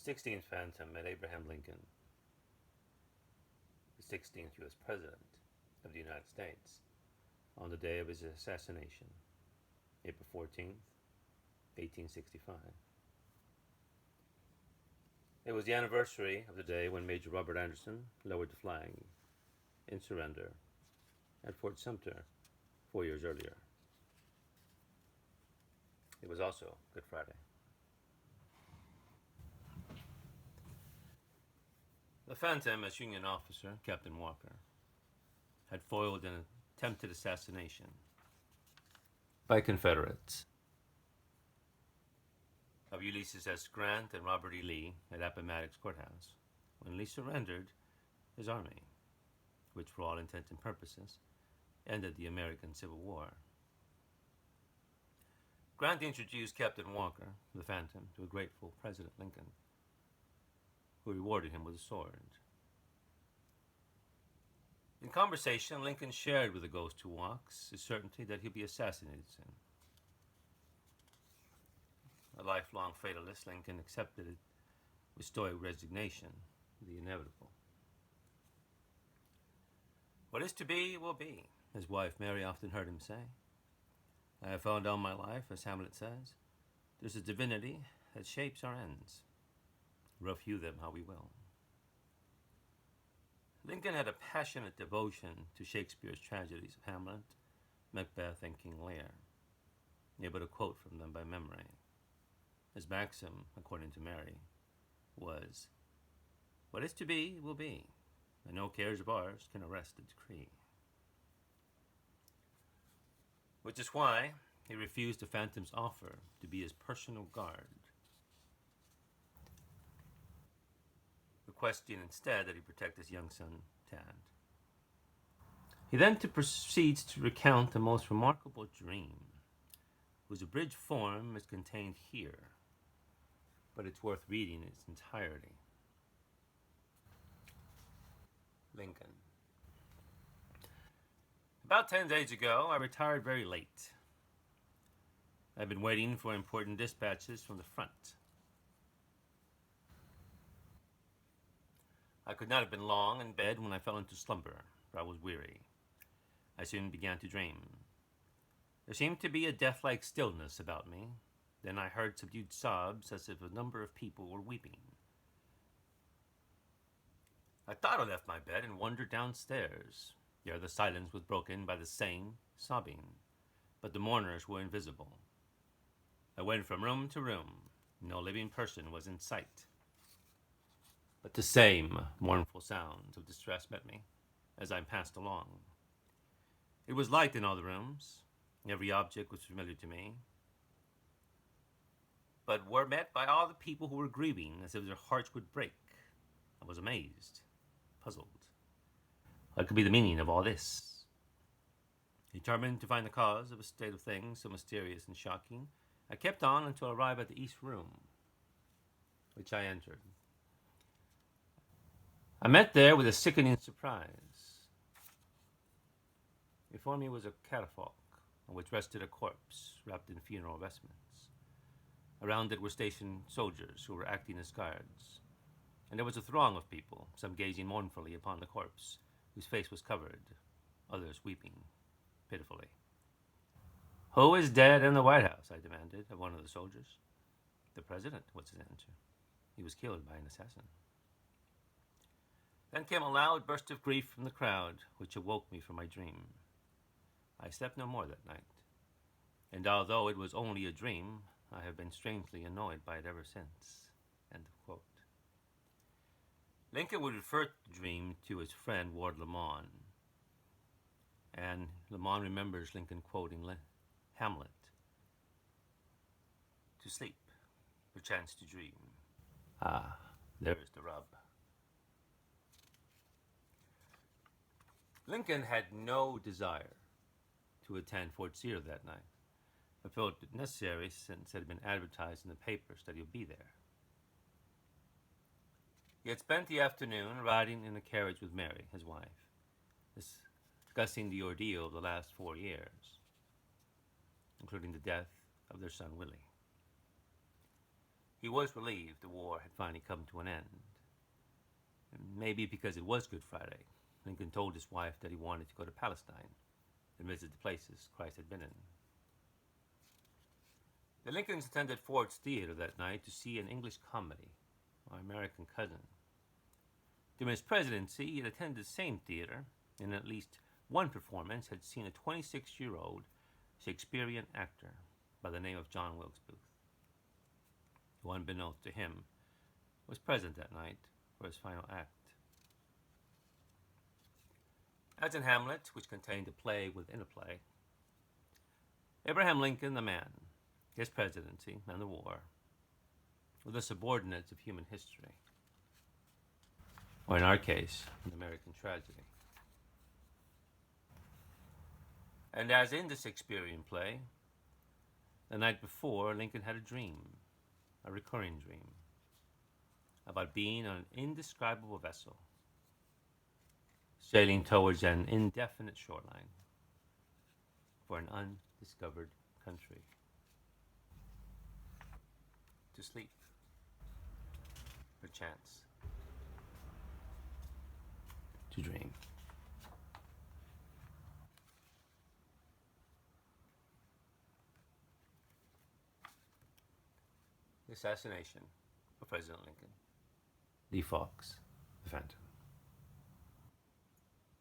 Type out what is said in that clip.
16th Phantom met Abraham Lincoln, the 16th U.S. President of the United States, on the day of his assassination, April 14th, 1865. It was the anniversary of the day when Major Robert Anderson lowered the flag in surrender at Fort Sumter 4 years earlier. It was also Good Friday. The Phantom, as Union officer, Captain Walker, had foiled an attempted assassination by Confederates of Ulysses S. Grant and Robert E. Lee at Appomattox Courthouse when Lee surrendered his army, which for all intents and purposes ended the American Civil War. Grant introduced Captain Walker, the Phantom, to a grateful President Lincoln, who rewarded him with a sword. In conversation, Lincoln shared with the ghost who walks his certainty that he'll be assassinated soon. A lifelong fatalist, Lincoln accepted it with stoic resignation, the inevitable. What is to be will be, his wife Mary often heard him say. I have found all my life, as Hamlet says, there's a divinity that shapes our ends. Rough hew them how we will. Lincoln had a passionate devotion to Shakespeare's tragedies of Hamlet, Macbeth, and King Lear, able to quote from them by memory. His maxim, according to Mary, was, what is to be will be, and no cares of ours can arrest the decree. Which is why he refused the Phantom's offer to be his personal guard, requesting instead that he protect his young son, Tad. He then proceeds to recount the most remarkable dream, whose abridged form is contained here, but it's worth reading in its entirety. Lincoln. About 10 days ago, I retired very late. I've been waiting for important dispatches from the front. I could not have been long in bed when I fell into slumber, for I was weary. I soon began to dream. There seemed to be a death-like stillness about me. Then I heard subdued sobs as if a number of people were weeping. I thought I left my bed and wandered downstairs. There the silence was broken by the same sobbing, but the mourners were invisible. I went from room to room. No living person was in sight. But the same mournful sounds of distress met me as I passed along. It was light in all the rooms. Every object was familiar to me, but were met by all the people who were grieving as if their hearts would break. I was amazed, puzzled. What could be the meaning of all this? Determined to find the cause of a state of things so mysterious and shocking, I kept on until I arrived at the east room, which I entered. I met there with a sickening surprise. Before me was a catafalque, on which rested a corpse wrapped in funeral vestments. Around it were stationed soldiers who were acting as guards, and there was a throng of people, some gazing mournfully upon the corpse, whose face was covered, others weeping pitifully. Who is dead in the White House? I demanded of one of the soldiers. The president, was his answer. He was killed by an assassin. Then came a loud burst of grief from the crowd, which awoke me from my dream. I slept no more that night, and although it was only a dream, I have been strangely annoyed by it ever since. End of quote. Lincoln would refer the dream to his friend Ward Lamon, and Lamon remembers Lincoln quoting Hamlet, to sleep, perchance to dream. Ah, there is the rub. Lincoln had no desire to attend Fort Sumter that night, but felt it necessary since it had been advertised in the papers that he would be there. He had spent the afternoon riding in a carriage with Mary, his wife, discussing the ordeal of the last 4 years, including the death of their son Willie. He was relieved the war had finally come to an end. And maybe because it was Good Friday, Lincoln told his wife that he wanted to go to Palestine and visit the places Christ had been in. The Lincolns attended Ford's Theater that night to see an English comedy, My American Cousin. During his presidency, he had attended the same theater, and in at least one performance had seen a 26-year-old Shakespearean actor by the name of John Wilkes Booth, who, unbeknownst to him, was present that night for his final act. As in Hamlet, which contained a play within a play, Abraham Lincoln, the man, his presidency, and the war were the subordinates of human history, or in our case, an American tragedy. And as in the Shakespearean play, the night before, Lincoln had a dream, a recurring dream, about being on an indescribable vessel, sailing towards an indefinite shoreline for an undiscovered country. To sleep, perchance, to dream. The Assassination of President Lincoln. Lee Falk's The Phantom.